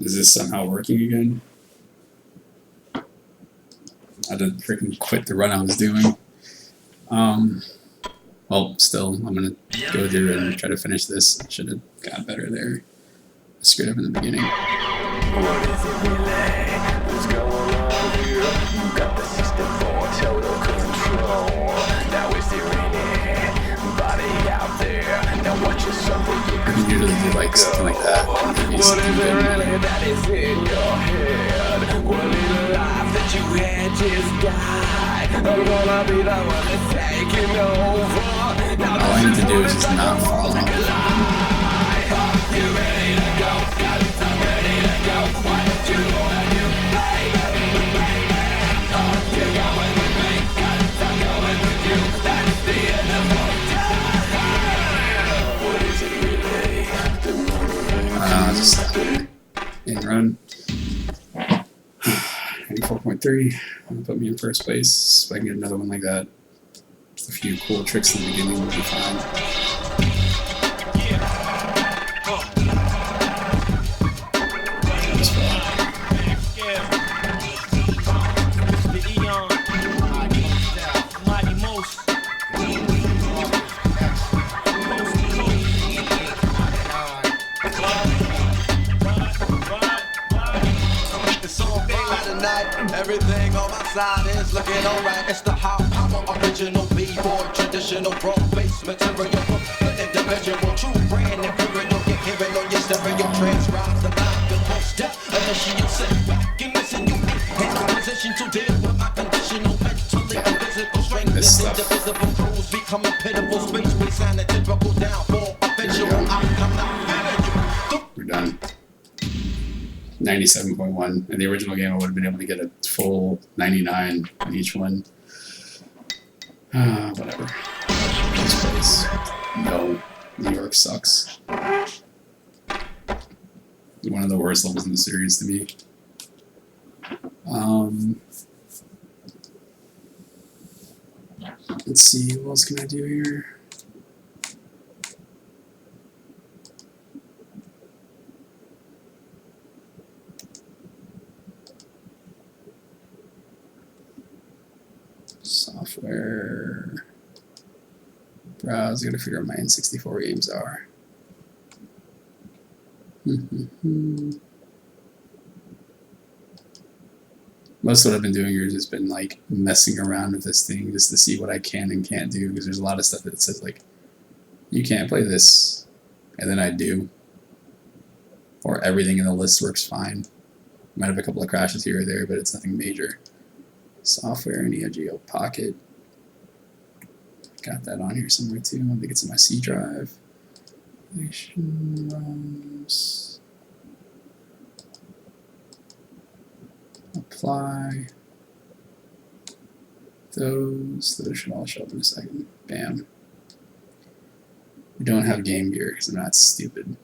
Is this somehow working again? I had to freaking quit the run I was doing. Well, still, I'm gonna go through and try to finish this. Should have got better there. I screwed up in the beginning. What is it really? What's going on here? You got the system for total control. Now is there anybody out there? Now watch yourself or you I can usually do like something like that. What is it really that is in your head? What little life that you had just died? I'm gonna be the one that's taking over. Now all I need to do is just not fall off. You ready to go? Got it, I'm ready to go. What you wanna do, baby? You're going with me. Got it, I'm going with you. That's the end of our time. What is it really? The motivation. Just stop there and run. 94.3. That'll put me in first place. If I can get another one like that. Just a few cool tricks in the beginning will be fine. Everything on my side is looking alright. It's the high power original B-boy, traditional raw bass material from the individual, true brand imperial. Get hearing on your stereo, transcribe the vibe and most step. Initiate sit back and listen. You in a position to deal with my conditional mentally physical strength. This indivisible crews becoming pitiful. Space we sign a typical downfall. Eventual outcome not manageable. We're done. 97.1. In the original game, I would have been able to get a full 99 on each one. Whatever. First place. No. New York sucks. One of the worst levels in the series to me. Let's see, what else can I do here? Software. Browse, gotta figure out my N64 games are. Most of what I've been doing here has just been like messing around with this thing just to see what I can and can't do, because there's a lot of stuff that says like, you can't play this, and then I do. Or everything in the list works fine. Might have a couple of crashes here or there, but it's nothing major. Software, Neo Geo Pocket. Got that on here somewhere too. I think it's in my C drive. ROMs. Apply. Those should all show up in a second. Bam. We don't have Game Gear because I'm not stupid.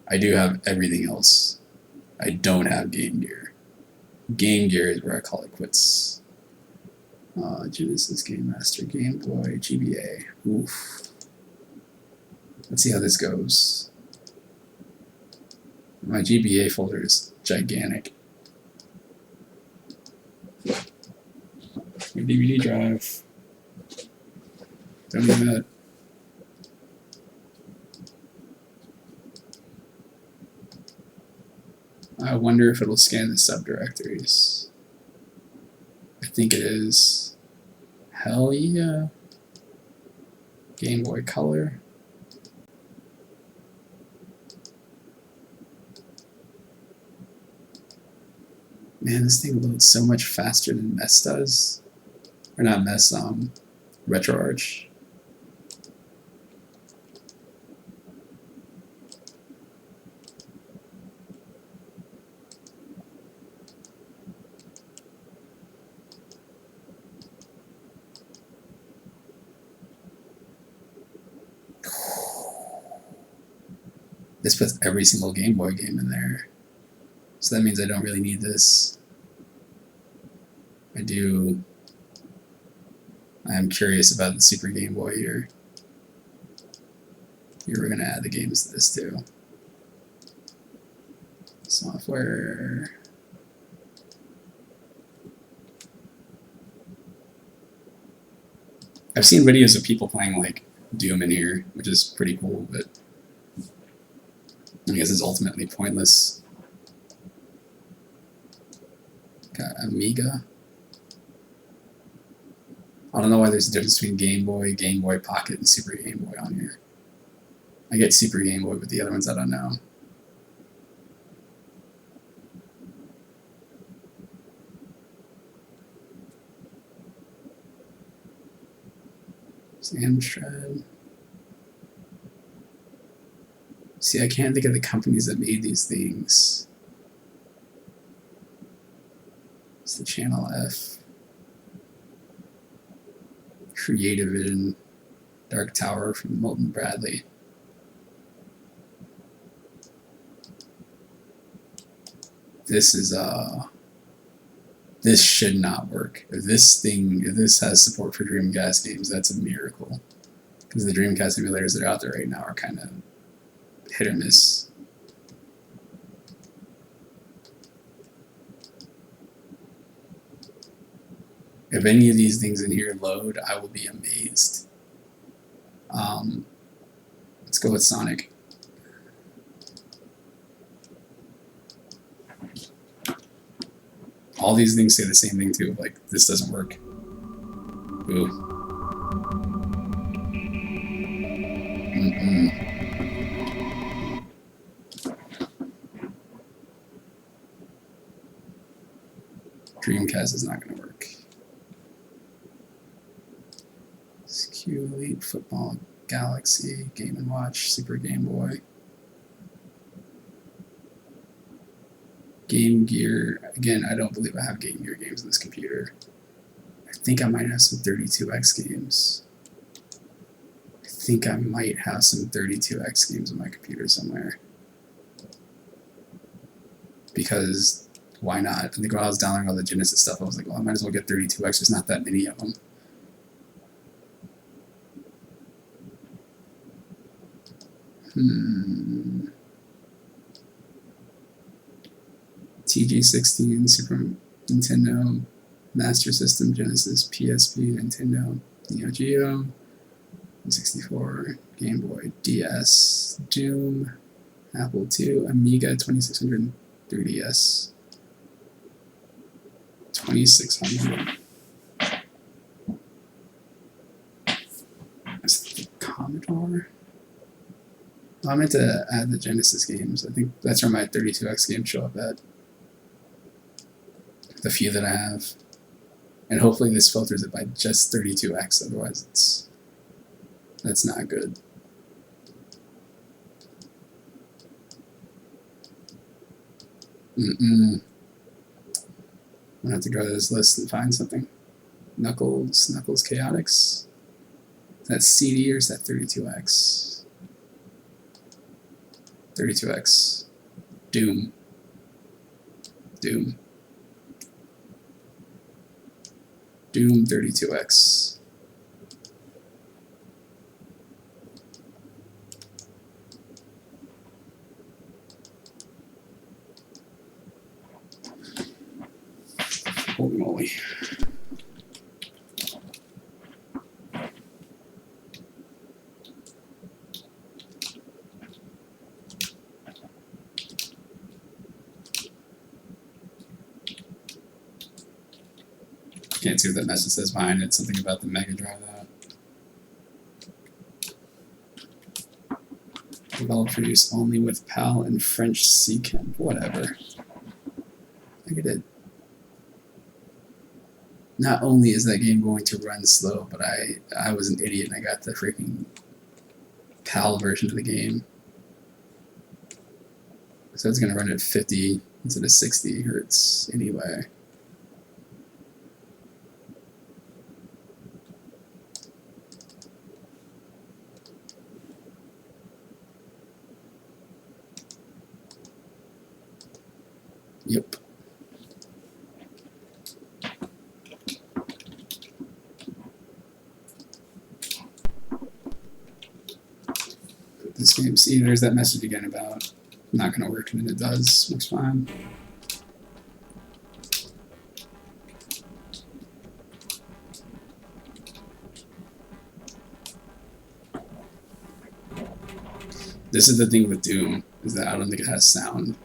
I do have everything else. I don't have Game Gear. Game Gear is where I call it quits. Genesis, Game Master, Game Boy, GBA. Oof. Let's see how this goes. My GBA folder is gigantic. Your DVD drive. Don't need that. I wonder if it'll scan the subdirectories. I think it is. Hell yeah. Game Boy Color. Man, this thing loads so much faster than MES does. Or not MES, RetroArch. This puts every single Game Boy game in there. So that means I don't really need this. I am curious about the Super Game Boy here. Here we're going to add the games to this too. Software. I've seen videos of people playing like Doom in here, which is pretty cool, but I guess it's ultimately pointless. Got Amiga. I don't know why there's a difference between Game Boy Pocket, and Super Game Boy on here. I get Super Game Boy, but the other ones I don't know. Amstrad. See, I can't think of the companies that made these things. It's the Channel F. Creative Vision. Dark Tower from Milton Bradley. This is this should not work. If this has support for Dreamcast games, that's a miracle. Because the Dreamcast emulators that are out there right now are kind of hit or miss. If any of these things in here load, I will be amazed. Let's go with Sonic. All these things say the same thing too, like, this doesn't work. Ooh. Dreamcast is not going to work. SQ Elite, Football, Galaxy, Game & Watch, Super Game Boy. Game Gear, again, I don't believe I have Game Gear games on this computer. I think I might have some 32X games. I think I might have some 32X games on my computer somewhere. Because, why not? I think when I was downloading all the Genesis stuff, I was like, well, I might as well get 32X, there's not that many of them. TG16, Super Nintendo, Master System, Genesis, PSP, Nintendo, Neo Geo, 64, Game Boy, DS, Doom, Apple II, Amiga 2600, 3DS, 2600. That's the Commodore. I meant to add the Genesis games. I think that's where my 32X games show up at. The few that I have. And hopefully this filters it by just 32X, otherwise that's not good. I'm gonna have to go to this list and find something. Knuckles Chaotix. Is that CD or is that 32X? 32X. Doom. Doom 32X. Holy moly. Can't see what that message says behind it. Something about the Mega Drive that. Developed for use only with PAL and French CCAM. Whatever. I get it. Not only is that game going to run slow, but I was an idiot and I got the freaking PAL version of the game. So it's going to run at 50 instead of 60 hertz anyway. Yep. This game, see, there's that message again about not gonna work, and then it does. Looks fine. This is the thing with Doom, is that I don't think it has sound.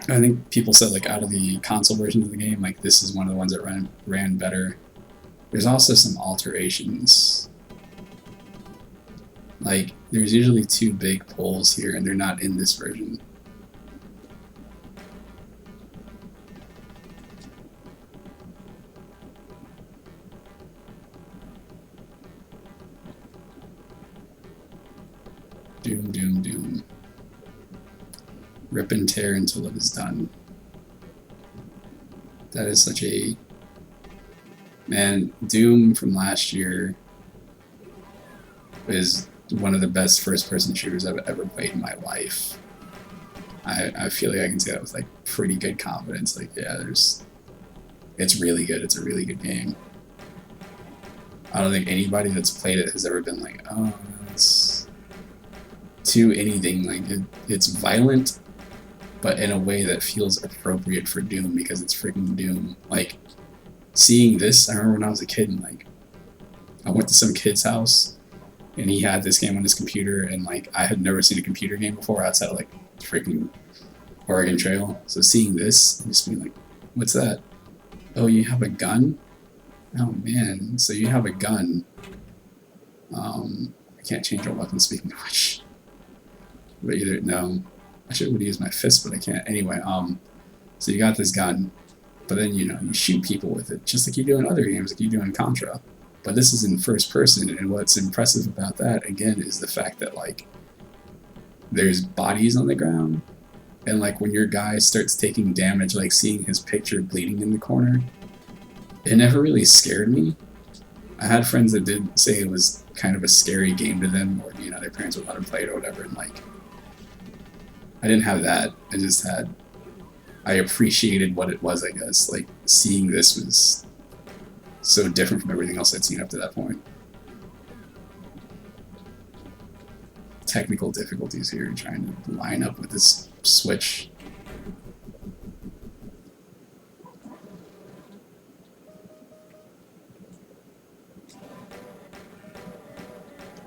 I think people said, like, out of the console version of the game, like, this is one of the ones that ran better. There's also some alterations. Like, there's usually 2 big poles here, and they're not in this version. Doom, doom, doom. Rip and tear until it is done. That is such a... Man, Doom from last year is one of the best first-person shooters I've ever played in my life. I feel like I can say that with, like, pretty good confidence. Like, yeah, it's really good. It's a really good game. I don't think anybody that's played it has ever been like, oh, it's too anything. Like, it's violent, but in a way that feels appropriate for Doom because it's freaking Doom. Like, seeing this, I remember when I was a kid and, like, I went to some kid's house and he had this game on his computer, and, like, I had never seen a computer game before outside of, like, freaking Oregon Trail. So seeing this and just being like, what's that? Oh, you have a gun? Oh man, so you have a gun. I can't change our weapon speaking much. But either, no, I should would use my fist, but I can't. Anyway, so you got this gun, but then, you know, you shoot people with it, just like you do in other games, like you do in Contra. But this is in first person, and what's impressive about that, again, is the fact that, like, there's bodies on the ground, and, like, when your guy starts taking damage, like seeing his picture bleeding in the corner, it never really scared me. I had friends that did say it was kind of a scary game to them, or, you know, their parents would let them play it or whatever, and, like, I didn't have that. I appreciated what it was, I guess. Like, seeing this was so different from everything else I'd seen up to that point. Technical difficulties here, trying to line up with this switch.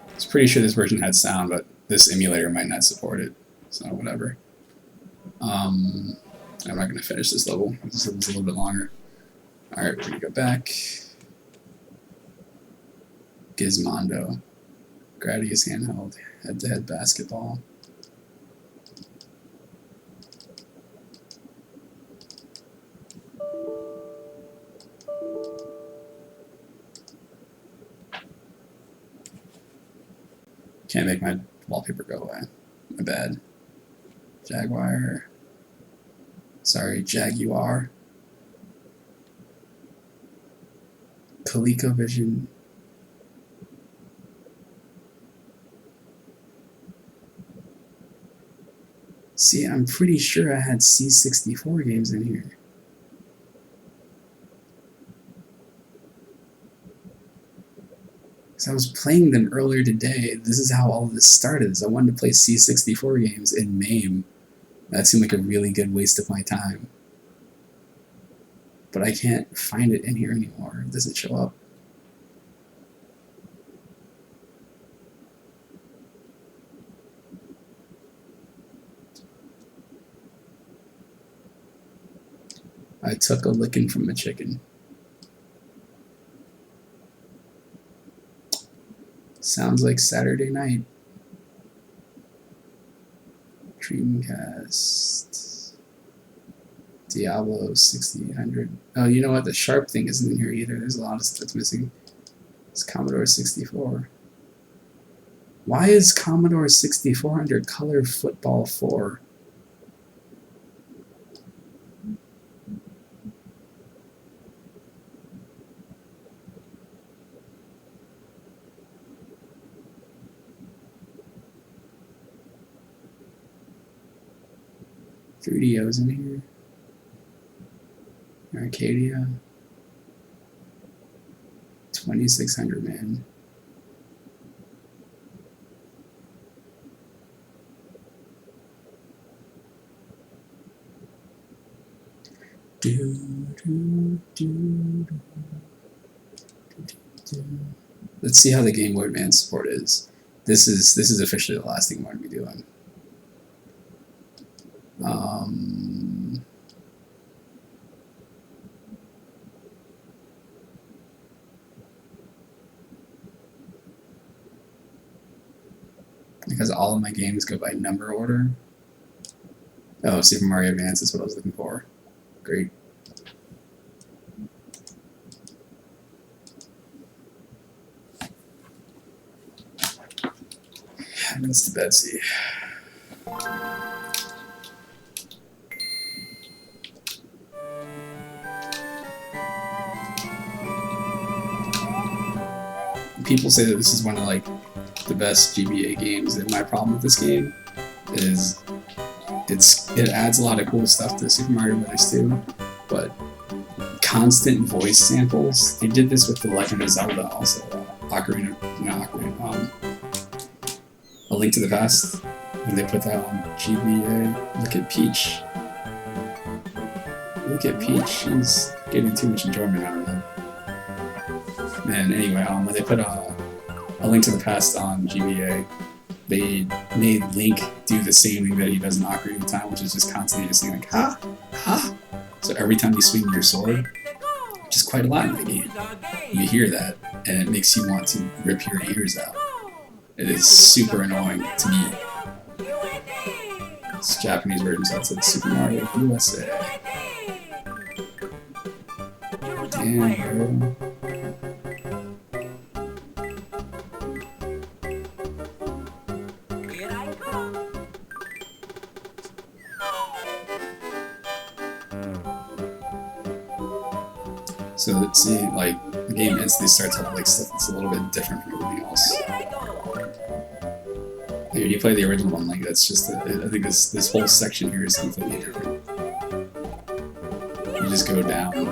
I was pretty sure this version had sound, but this emulator might not support it, so whatever. I'm not going to finish this level. This level's a little bit longer. Alright, we're going to go back. Gizmondo. Gradius handheld. Head-to-head basketball. Can't make my wallpaper go away. My bad. Jaguar. Sorry, Jaguar. ColecoVision. See, I'm pretty sure I had C64 games in here. Because I was playing them earlier today. This is how all of this started. Is I wanted to play C64 games in MAME. That seemed like a really good waste of my time. But I can't find it in here anymore. Does it show up? I took a licking from a chicken. Sounds like Saturday night. Dreamcast. Diablo 6800. Oh, you know what? The Sharp thing isn't in here either. There's a lot of stuff that's missing. It's Commodore 64. Why is Commodore 64 under Color Football 4? $3DO's in here. Arcadia. 2600, man. Let's see how the Game Boy Advance support is. This is officially the last thing I'm going to be doing. Because all of my games go by number order. Oh, Super Mario Advance is what I was looking for. Great. That's the Betsy. People say that this is one of like the best GBA games, and my problem with this game is it adds a lot of cool stuff to Super Mario Bros. 2, but constant voice samples. They did this with The Legend of Zelda also. A Link to the Past, when they put that on GBA. Look at Peach. Look at Peach. She's getting too much enjoyment out of it. Man, anyway, when they put A Link to the Past on GBA, they made Link do the same thing that he does in Ocarina of Time, which is just constantly just saying like, ha, ha. So every time you swing your sword, which is quite a lot in the game, you hear that, and it makes you want to rip your ears out. It is super annoying to me. It's Japanese version, so it said Super Mario USA. Damn, bro. So let's see, like, the game instantly starts off like stuff that's a little bit different from everything else. When you play the original one, like, that's just, I think this whole section here is completely different. You just go down.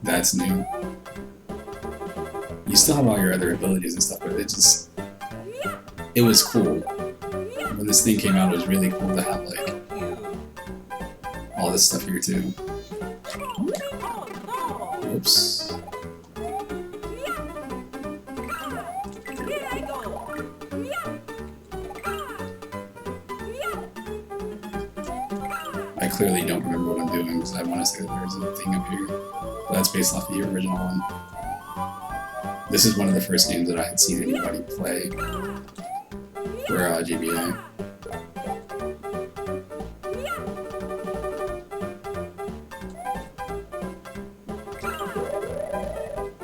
That's new. You still have all your other abilities and stuff, but it was cool. When this thing came out, it was really cool to have, like, all this stuff here too. Oops. I clearly don't remember what I'm doing because I want to say that there's a thing up here. But that's based off the original one. This is one of the first games that I had seen anybody play for GBA.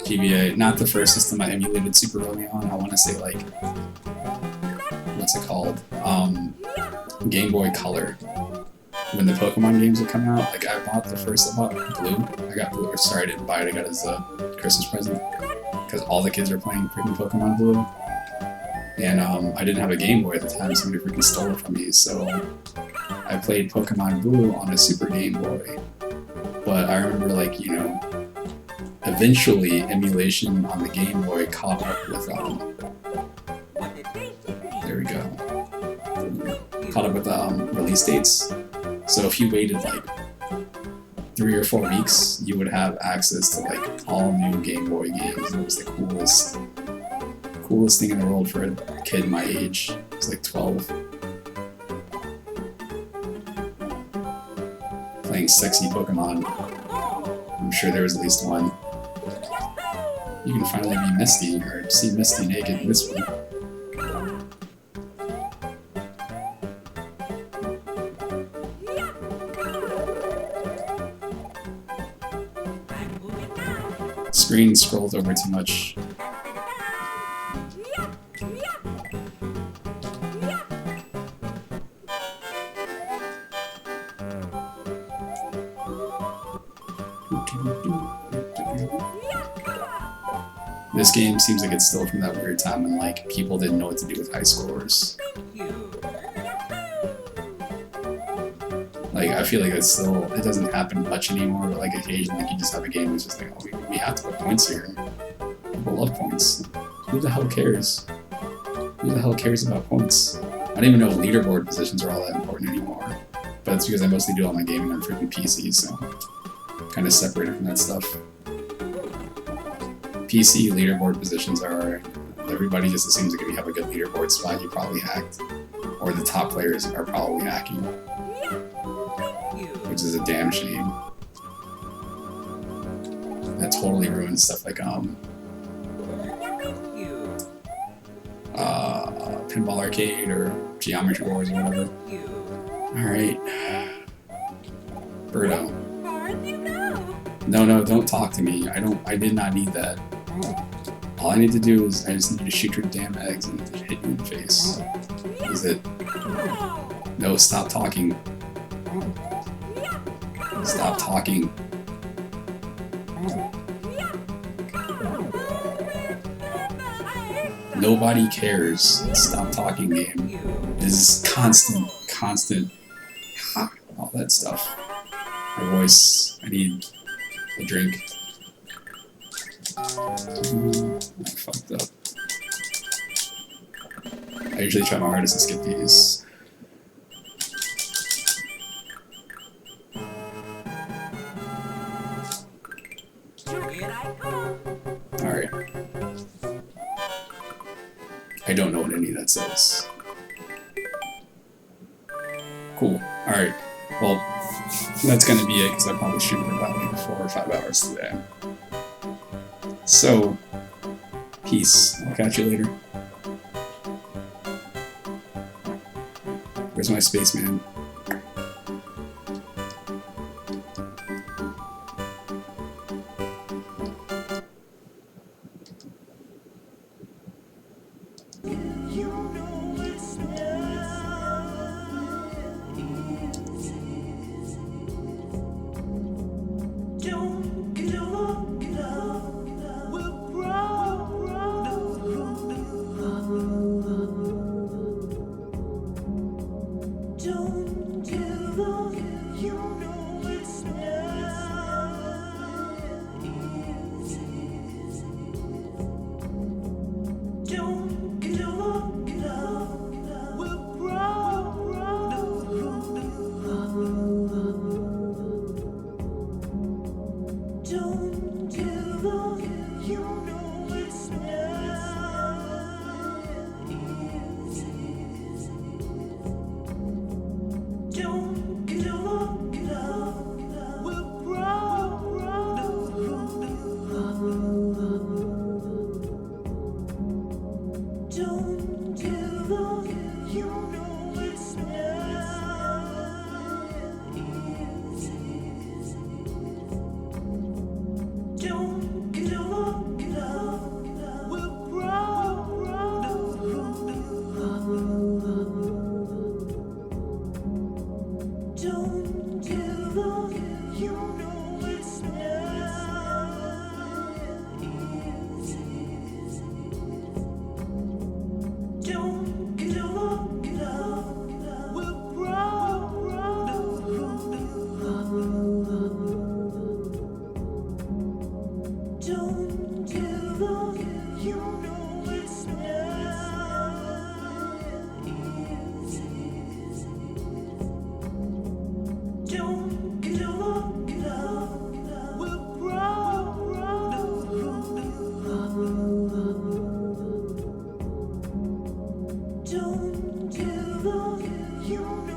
GBA, not the first system I emulated Super early on. I want to say, like, what's it called? Game Boy Color. When the Pokemon games would come out, like, I bought the first, I bought Blue. I got Blue, or sorry, I didn't buy it, I got it as a Christmas present. Because all the kids were playing freaking Pokemon Blue. And I didn't have a Game Boy at the time, somebody freaking stole it from me, so I played Pokemon Blue on a Super Game Boy. But I remember, like, you know, eventually, emulation on the Game Boy caught up with, there we go, caught up with release dates. So if you waited like 3 or 4 weeks, you would have access to like all new Game Boy games. It was the coolest thing in the world for a kid my age. It was like 12. Playing sexy Pokemon. I'm sure there was at least one. You can finally be Misty, or see Misty naked in this one. Screen scrolled over too much. This game seems like it's still from that weird time when, like, people didn't know what to do with high scores. Like, I feel like it's still, it doesn't happen much anymore, but like occasionally like, you just have a game that's just like, oh, we have to put points here. People love points. Who the hell cares? Who the hell cares about points? I don't even know if leaderboard positions are all that important anymore. But it's because I mostly do all my gaming on freaking PC, so kind of separated from that stuff. PC leaderboard positions are, everybody just assumes that if you have a good leaderboard spot, you probably hacked. Or the top players are probably hacking. Which is a damn shame. That totally ruins stuff like Pinball Arcade or Geometry Wars or whatever. Alright. Birdo. No, don't talk to me. I did not need that. All I need to do is I just need to shoot your damn eggs and hit you in the face. Is it? No, stop talking. Stop talking. Nobody cares. Stop talking, game. This is constant. All that stuff. My voice. I need a drink. I fucked up. I usually try my hardest to skip these. Alright. I don't know what any of that says. Cool. Alright. Well, that's gonna be it because I probably shoot for about like 4 or 5 hours today. So, peace. I'll catch you later. Where's my spaceman? Don't give up, you know.